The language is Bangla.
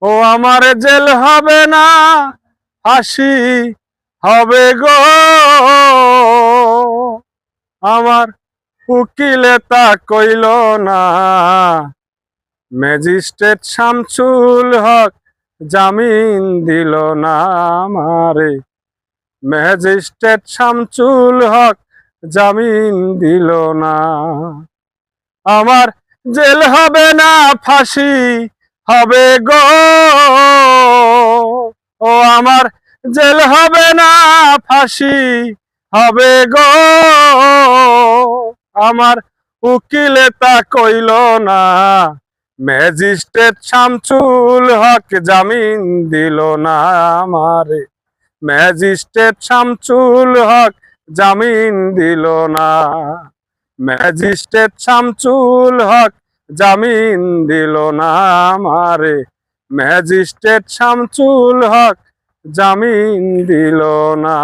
ও আমার জেল হবে না, ফাঁসি হবে গো। আমার উকিলে তা কইল না, ম্যাজিস্ট্রেট শামসুল হক জামিন দিল না আমারে। ম্যাজিস্ট্রেট শামসুল হক জামিন দিল না। আমার জেল হবে না, ফাঁসি হবে গো। ও আমার জেল হবে না, ফাঁসি হবে গো। আমার উকিলে তা কইল না, ম্যাজিস্ট্রেট শামসুল হক জামিন দিল না আমারে। ম্যাজিস্ট্রেট শামসুল হক জামিন দিল না। ম্যাজিস্ট্রেট শামসুল হক জামিন দিল না আমারে। ম্যাজিস্ট্রেট শামসুল হক জামিন দিল না।